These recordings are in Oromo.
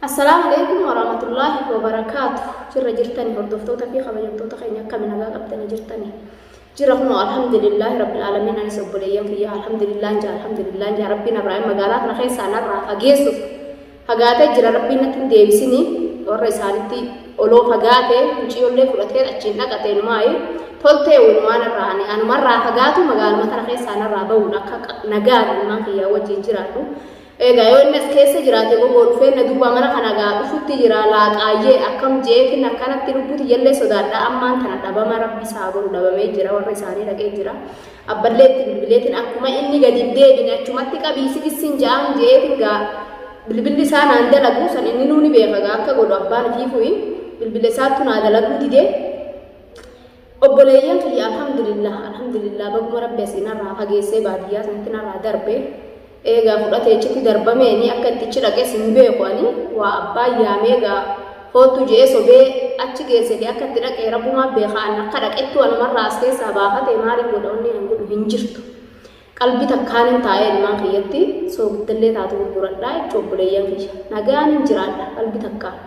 السلام عليكم ورحمة الله وبركاته. جرى جرتني هردفتوتا في خبرتوتا خيني كمن قبتني جرتني جرفنا الحمد لله رب العالمين. أنا سب ليام فيها الحمد لله الحمد لله ربنا إبراهيم مقالات نخيس أنا راح أجيسو هجاته جرى ربنا تندي بسني والرسالتي أولو هجاته نشيل له فرتين أشينا كتير ماي ثلثه ونوانا راني أنا مرة هجاته مقال مثلا خيس أنا رابو نجار ما فيها وجه جراتو Egaa innis keessa jiraate gogoon feena duuba mana kana gaa dhufutti jira laaqaayee akkam jeetin akkanatti lubbuuti jallee sodaadha ammaan kana dhabama rabbi isaa godhu dhabamee jira warra isaanii dhaqee jira abballeetti bilbileetiin akkuma inni gadi deebine achumatti qabiisi isin ja'an jeetin gaa bilbilli isaa naan dalagu san inni nuuni beeka gaa akka godhu abbaan fiifuyi bilbila isaattu naa dalaguu didee obboleeyyan kiyya alhamdulillah baguma rabbi asinarraa fageessee baadiyyaa sanatti narraa darbee egaa fudhatee chitti darbameenii akka ittichi dhaqee sin beekwani waa abbaa yaamee hootu jee sobee achi geessee akka itti dhaqee rabbumaa beekaan akka dhaqetti walumarraa as keessaa baafatee maaliif godhaonni hin godhu hin jirtu qalbii takkaan hin taa'ee ilmaan kiyyatti soogidallee taatu gurguradhaa jechuun obboleeyyan kiyya nagaan hin jiraadha qalbii takkaan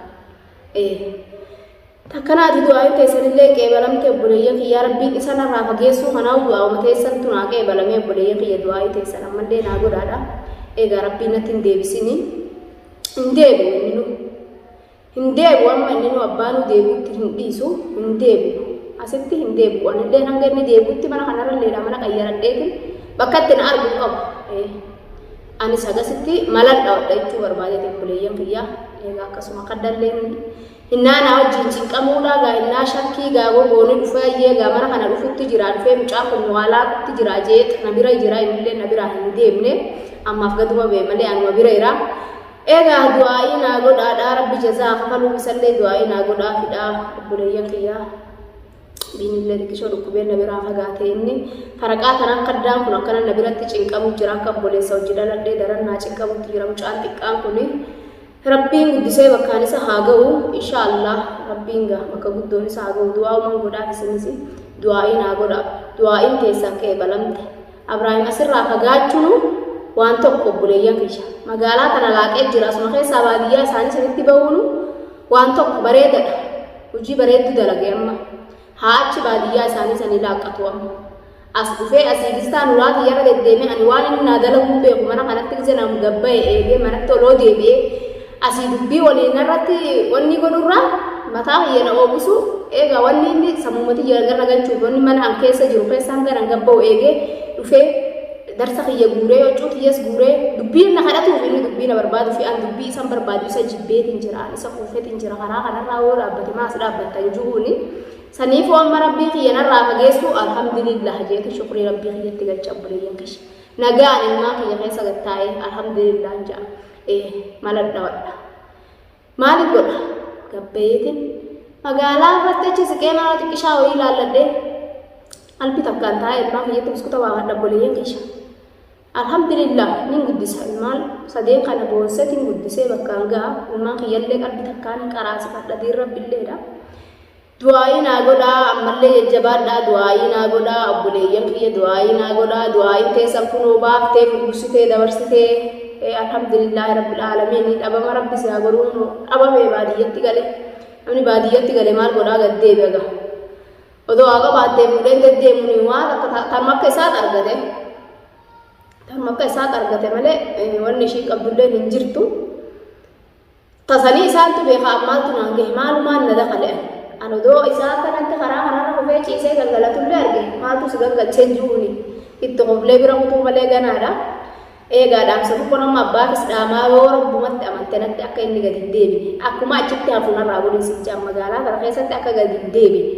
takkanaati du'aa teessanillee qeebalamtee obboleeyyan kiyya rabbiin isa narraa fageessuu kanaaf du'aa teessantu naa qeebalamee obboleeyyan kiyya du'aa teessan ammallee naa godhaadha. Egaa rabbiin natti hin deebisini hin deebi'u amma inni nu abbaanuu deebi'utti hin dhiisu hin deebi'u asitti hin deebi'u anillee hanga inni deebi'utti mana kanarralleedha mana qayyaradheetiin bakka itti na argu qabu anis agasitti malan dhawadha jechuu barbaadete obboleeyyan kiyya. Egaa akkasuma kaddalleen hinnaana wajjin cinqamuudha gaa hinnaa shakkii gaa gogooni dhufeeyyee gaa mana kana dhufutti jira dhufee mucaa kun waalaatti jira jeex na bira jira illee na bira hin deemne ammaaf gaduma bee malee anuma bira jira. Egaa du'aa'ii naa godhaadhaa rabbi jazaa kafaluu isallee du'aa'ii naa godhaa fidhaa obboleeyyan kiyyaa biinillee xiqqishoo dhukkubeen na biraa fagaatee inni faraqaa kanaan kaddaan kun akkana na biratti cinqamu jira akka obboleessa hojii dhaladhee darannaa cinqamutti jira mucaan xiqqaan kuni rabbiin guddisee bakkaan isa haa ga'u inshaallah rabbiin gaa bakka guddoon isa haa ga'u du'aa uuman godhaaf isinis du'aa'ii naa godha du'aa'iin keessan qeebalamte Abrahaam asirraa fagaachuun waan tokko obboleeyyan kiyya magaalaa kana laaqee jira asuma keessaa baadiyyaa isaanii sanitti ba'uun waan tokko bareedadha hojii bareeddu dalagee amma haachi baadiyyaa isaanii sanii laaqatu amma as dhufee asii gistaan ulaa kiyyarra deddeemee ani waan inni naa dalaguu beeku mana kanatti gise nam gabba'e eegee manatti oloo deebi'ee asii dubbii waliin irratti wanni godhurraa mataa hiyyana oobisu eegaa wanni inni sammumatti gargar galchuuf wanni mana an keessa jiru keessaan garan gabba'u eegee dhufee darsa kiyya guuree huccuu kiyyas guuree dubbiin na kadhatuuf inni dubbii na barbaadu fi an dubbii isan barbaadu isa jibbeetiin jira isa kuufeetiin jira karaa kanarraa yoo dhaabbate maas dhaabbattan ju'uuni saniifuu amma rabbii kiyya narraa fageessu alhamdulillah jeetu shukrii rabbii kiyyatti galcha obboleeyyan kiyya nagaan ilmaa kiyya keessa gattaa'ee alhamdulillah ja'a maladha wadha maaliif godha gabbeetiin magaalaa irratti achi siqee mana xiqqishaa wayii ilaalladhee qalbii takkaan taa'ee ilmaa kiyyatti biskuta waa hadha obboleeyyan kiyya alhamdulillah nin guddisa ilmaan sadeen kana boonsetiin guddisee bakkaan ga'a ilmaan kiyyallee qalbii takkaan qaraasifadha diin rabbiilleedha. Du'aa'ii naa godhaa ammallee jajjabaadhaa du'aa'ii naa godhaa obboleeyyan kiyya du'aa'ii naa godhaa du'aa'iin teessan kunoo baaftee gurgursitee dabarsitee alhamdulillah rabbil aalamiin dhabama rabbi isaa godhuun dhabamee baadiyyatti gale namni baadiyyatti gale maal godhaa gad deebi'a ga'a odoo haqa baattee fuudheen deddeemuun waan akka tarma akka isaat argate malee wanni ishii qabdullee hin jirtu tasanii isaantu beekaa maaltu naan gahe maalumaan na dakale an odoo isaa kanatti karaa kanarra kufee ciisee galgalatullee arge maaltu si galgalchee jiruuni itti qoflee bira kutuu malee ganaadha. Egaa dhaamsa tokko nama abbaafis dhaamaa yoo rabbumatti amantee natti akka inni gadi hin deebine akkuma achitti hafuunarraa godhiisichaan magaalaa kana keessatti akka gadi hin deebine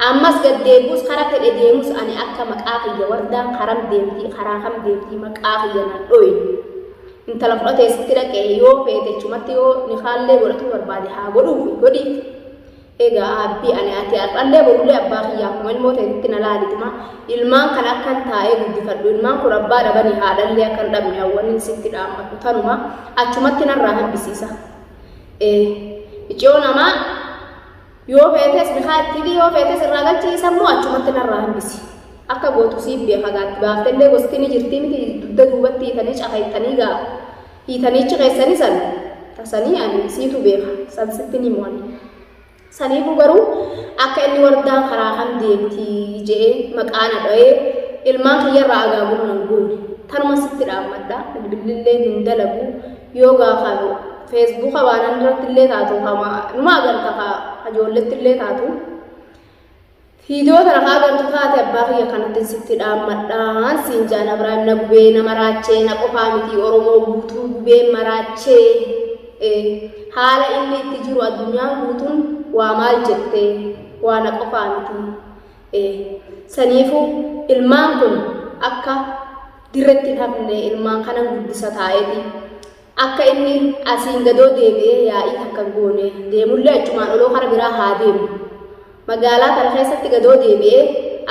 ammas gad deebuus karaa fedhe deemus ani akka maqaa kiyya wardaan karam deemtii karaa kam deemtii maqaa kiyya nan dhoyin intala fudhatee sitti dhaqee yoo feete chumatti yoo ni haallee godhatu barbaade haa godhuufi godhiif. Egaa abbii ani ati har'allee borullee abbaa kiyyaa akkuma ilmoo ta'etti na laalitima ilmaan kan akkan taa'ee guddifadhu ilmaan kun abbaa dhabanii haadhallee akka hin dhabne hawwanni sitti dhaammatu tanuma achumatti narraa hambisiisa. Ijoo namaa yoo feetes bihaa itti yoo feetes irraa galchiisan moo achumatti narraa hambisi akka gootu siif beeka gaatti baaftellee gosti ni jirti miti dugda duubatti hiitanii caqaytanii gaa hiitanii ciqeessanii san tasanii ani siitu beeka san sitti ni mo'ani saniifu garuu akka inni wardaan karaa kan deemti jee maqaan dha'ee ilmaan kiyyarraa agaaguu nan goone tanuma sitti dhaammadha bilbilillee hin dalagu yoo gaafa Facebook waan irratti illee taatu kama numa agarta ka ijoolletti illee taatu video kana ka agartu taate abbaa kiyya kanatti sitti dhaammadha siin jaan Abrahaam na gubee na maraachee na qofaa miti Oromoo guutuu gubee maraachee haala inni itti jiru addunyaan guutuun waa maal jettee waa na qofaa miti saniifu ilmaan kun akka dirretti hafne ilmaan kana guddisa taa'eeti akka inni asiin gadoo deebi'ee yaa'ii akka goone deemullee achumaan oloo kara biraa haa deemu magaalaa kana keessatti gadoo deebi'ee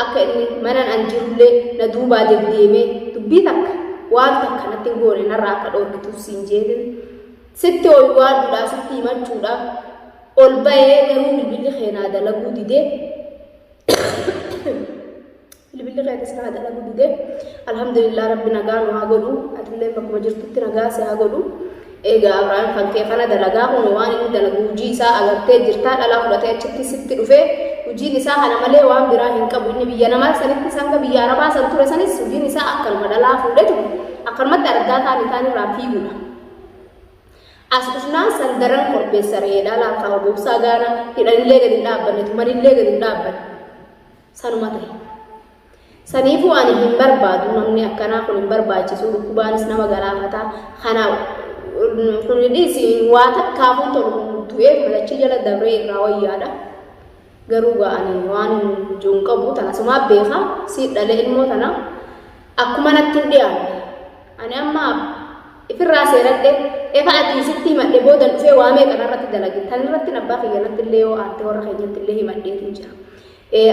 akka inni mana an jirullee na duubaa deemee dubbii takka waan takka natti goone narraa akka dhoorgitu siin jeetin sitti oywaadhuudha sitti himachuudha ol ba'ee garuu bilbilli keenaa dalaguu didee bilbilli keenas naa dalaguu didee alhamdulillah rabbi nagaa nu haa godhu atillee bakkuma jirtutti nagaa si haa godhu egaa Abrahaam kan kee kana dalagaa kun waan inni dalagu hojii isaa agartee jirtaa dhalaa fudhatee achitti sitti dhufee hojiin isaa kana malee waan biraa hin qabu inni biyya namaa sanitti sanga biyya arabaa san ture sanis hojiin isaa akkanuma dhalaa fuudhetu akkanumatti argaa ta'an irraa fiiguudha as dhufnaan san daran korbeessa reedhaa laafaa boobsaa gaana hidhanillee gadi dhaabbanne tumanillee gadi dhaabbanne sanuma ta'e saniifuu ani hin barbaadu namni akkanaa kun hin barbaachisu dhukkubaanis nama galaafataa kanaa kun dhisi waa takkaafuun tolu tu'ee malachii jala dabree irraa wayyaadha garuu ga'anii waan juun qabu tana sumaa beekaa si dhalee ilmoo tana akkuma natti hin dhiyaanne ani amma ifirraa seeradhe efa ati sitti himadhe booda dhufee waa meeqana irratti dalage tan irratti abbaa kiyyanatti illee yoo aante warra keenyatti illee himadheetiin jira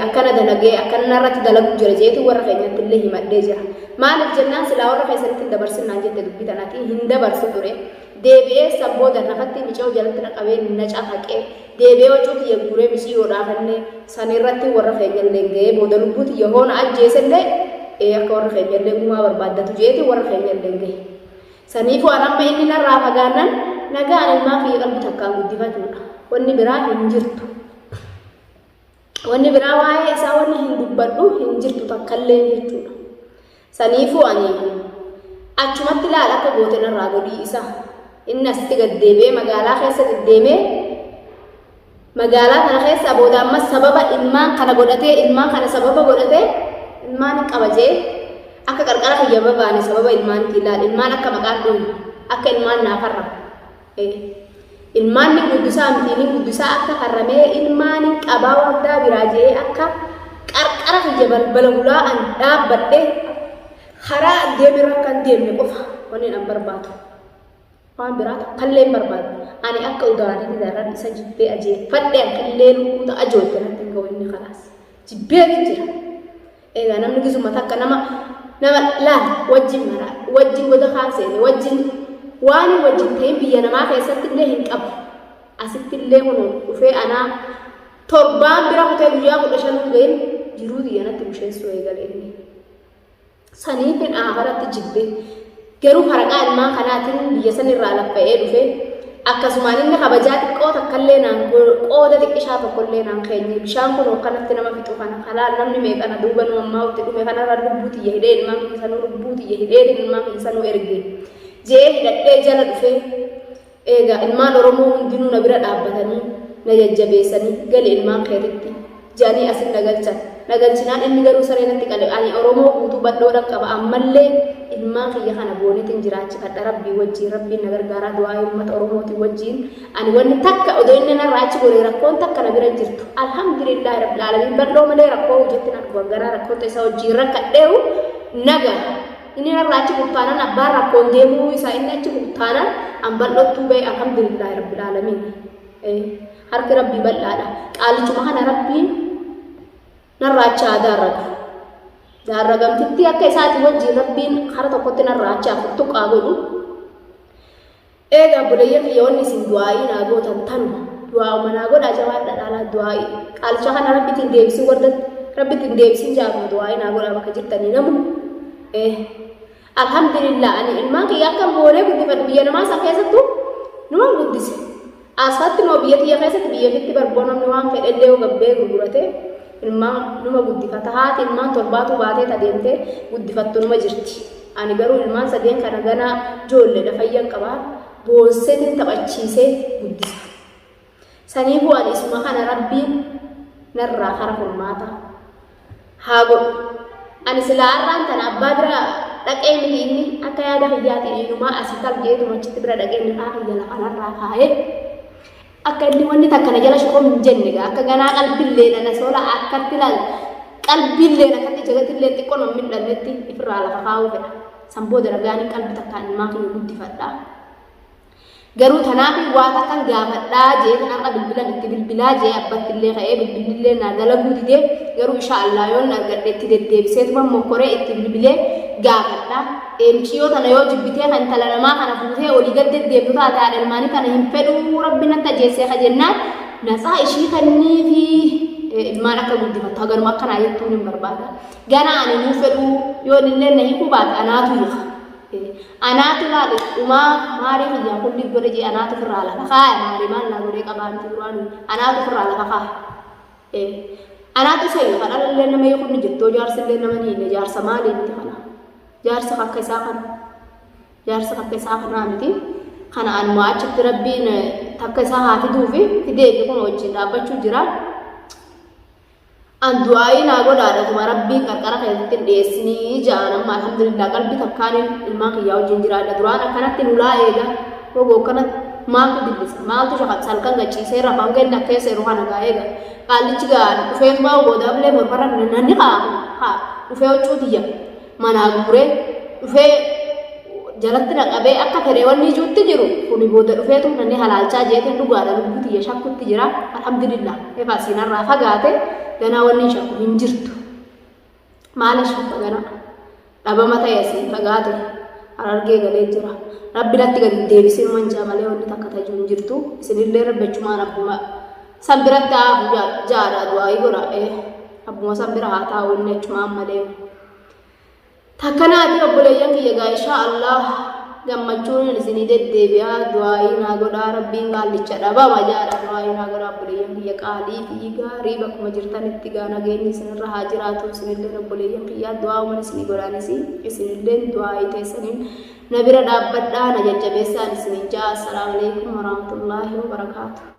akkana dalagee akkana irratti dalagu jira jeetu warra keenyatti illee himadhee jira maaliif jennaan silaa warra keessatti dabarsinaan jette dubbii tanatti hin dabarsu ture deebi'ee sabbooda nafatti micoo jalatti naqabee na cafaqee deebi'ee wacuuti yegguree miciyoodhaa kannee san irratti warra keenyallee ga'ee booda lubbuuti yehoona ajjeesellee akka warra keenyallee gumaa barbaaddatu jeeti warra keenyallee ga'e saniifu anamma inni narraa fagaannan nagaan ilmaa kiyya qalbii takkaan guddifachuudha wanni biraa hin jirtu wanni biraa waa'ee isaa wanni hin dubbadhu hin jirtu takkallee jechuudha saniifu ani achumatti ilaala akka goote narraa godhii isaa inni asitti gad deebi'ee magaalaa keessa deddeemee magaalaa kana keessa booda ammas sababa ilmaan kana godhatee ilmaan kana sababa godhatee ilmaan qabajee akka qarqara kiyya babaane sababa ilmaan ilaal ilmaan akka maqaan dhoowwu akka ilmaan naafarra ilmaan ni guddisaa miti ni guddisaa akka harramee ilmaan qabaa waggaa biraa jee akka qarqara kiyya balbala gulaa'an dhaabbadhee karaa deemirra kan deemne qofa wanni an barbaadu waan biraa kallee barbaadu ani akka udaanii daraan isa jibbee ajeeffadhe akkallee lukkuuta ajootte natti ga'u inni kalaas jibbee jira egaa namni gisuma takka nama laal wajjin goda kaasee wajjin waan wajjin ta'in biyya namaa keessatti illee hin qabu asitti illee kun dhufee anaa torbaan bira kutee guyyaa 15 ga'in jiruu diyyanatti busheessuu eegalee inni saniifin aafaratti jibbee garuu haraqaa ilmaan kanaatiin biyya san irraa laffa'ee dhufee akkasumaan inni kabajaa xiqqoo takkallee naan qooda xiqqishaa tokkollee naan keenye bishaan kun akkanatti nama fixu kana halaal namni meeqana duuba nu ammaa utti dhume kanarra lubbuu tiyya hidhee ilmaan keessanuu lubbuu tiyya hidhee ilmaan keessanuu erge jee hidhadhee jala dhufee eegaa ilmaan Oromoo hundinuu na bira dhaabbatanii na jajjabeessanii gali ilmaan keetitti jaanii asin nagalchinaan inni garuu sareenatti qale ani Oromoo guutuu badhoodhaan qaba ammallee ilmaan kiyya kana boonetiin jiraachifadha rabbii wajjiin rabbiin na gargaaraa du'aa uummata Oromootiin wajjiin ani wanni takka odoo inni narraa achi godhee rakkoon takka na bira jirtu alhamdulillah rabbil alamin badhoo malee rakkoo hojjetti na dhufa garaa rakkoota isaa wajjiin rakkadheeru naga inni narraa achi kurtaanan abbaan rakkoon deemuu isaa inni achi kurtaanan an bal'ottuu ba'e alhamdulillah rabbil alamin harki rabbii bal'aadha qaalichuma kana rabbiin narraa achi adaarratu daarragamtitti akka isaati wajjiin rabbiin hara tokkotti narraa achi afurtu qaagodhu eegaa buleeyyan kiyyoonni isin du'aa'ii naa gootan tanu du'aa'uma naa godhaa jabaadha dhaalaa du'aa'ii qaalicha kana rabbitiin deebisin wardatti rabbitiin deebisin jaarma du'aa'ii naa godhaa bakka jirtanii namu alhamdulillah ani ilmaan kiyya akka moolee guddifadhu biyya namaa san keessattu numa guddise asfatti no biyyatti keessatti biyyatti barboonamni waan fedhellee gabbee gurgurate ilmaan numa guddifata haati ilmaan torbaatu baatee tadeemte guddifattu numa jirti ani garuu ilmaan sadeen kana gana joolleedha fayyan qabaa boonseetiin taphachiisee guddisa sanii bu'aan isuma kana rabbiin narraa kara furmaata haa godhu ani silaa arraan tana abbaa bira dhaqee miti inni akka yaada hiyyaatiin inumaa asii qalbeetuma achitti bira dhaqee inni hiyya lafa narraa kaa'ee akka inni wanni takkana jala shukoo hin jenne akka ganaa qalbillee dana sola akkatti laal qalbillee akkatti jagatillee xiqqoo namni dhalletti ifirraa lafa kaa'uu fedha samboo daragaanii qalbi takkaan ilmaa kiyya guddifadhaa garuu tanaaf waa takkan gaafadhaa jee kanarra bilbilan itti bilbilaa jee abbattillee ka'ee bilbilillee naa dalaguu didee garuu inshaAllah yoon argadhe itti deddeebiseetuma mokkoree itti bilbilee gaafadhaa mciyoo tana yoo jibbitee kan intala namaa kana fuutee olii gad deddeebdu taate haadha ilmaanii kana hin fedhuu rabbi natti ajjeessee ka jennaan nasaa ishii kanniifi ilmaan akka guddifattu haganuma akkanaa jettuun hin barbaada gana ani nuu fedhuu yoon illee na hiikuu baate anaatu hiika anaatu laale umaa maarii hiyyaa kulli godhe jee anaatu firraa lafa kaaya maarii maal naa godhee qabaanti duraan anaatu firraa lafa kaaya anaatu sayyo kan alallee nama yoo kunni jettoo jaarsillee nama niine jaarsa maaliin miti kana jaarsa akka isaa kanaa miti kana anuma achitti rabbiin takka isaa haa fiduufi fideefi kun wajjin dhaabbachuu jira an du'aayi naa godhaadha tuma rabbii qarqara keessatti dhiyeessinii ja'anamma alhamdulillah qalbii takkaaniin ilmaan kiyyaa wajjin jiraadha duraan akkanatti nulaa eega gogoo akkanatti maaltu dillisa maaltu shaqat salkan gachiisee rafaan ganna keessa yeroo kana gaa eega qaallichi gaa dhufeetuma godaabilee morbarra nanni haa dhufee huccuutiyya manaa guuree dhufee jalatti naqabee akka fedhee wanni ijuutti jiru kuni booda dhufeetu nanni halaalchaa jeeteen dhugaadha lubbutiyya shakkutti jira alhamdulillah eefaa siinarraa fagaate ganaa wanni shakku hin jirtu maaliif shakka gana dhabama ta'e siin fagaate arargee galee jira rabbi natti gadi deebisee manjaa malee wanni takka tajuu hin jirtu isinillee rabbachumaan abbuma san biratti haafu jaadha du'aayii godha abbuma san bira haa taa'u inni achumaan malee takkanaati obboleeyyan kiyya gaa inshaAllah gammachuun isinii deddeebi'aa du'aayii naa godhaa rabbiin qaallicha dhabama jaadha du'aayii naa godhaa obboleeyyan kiyya qaalii fi gaarii bakkuma jirtanitti gaa nageenyi isinirra haa jiraatu isinilleen obboleeyyan kiyyaa du'aawuman isinii godhaanis isinilleen du'aayii teessaniin na bira dhaabbadhaa na jajjabeessaan isiniin jaa assalaamu alaykum warahmatullaahi wabarakaatu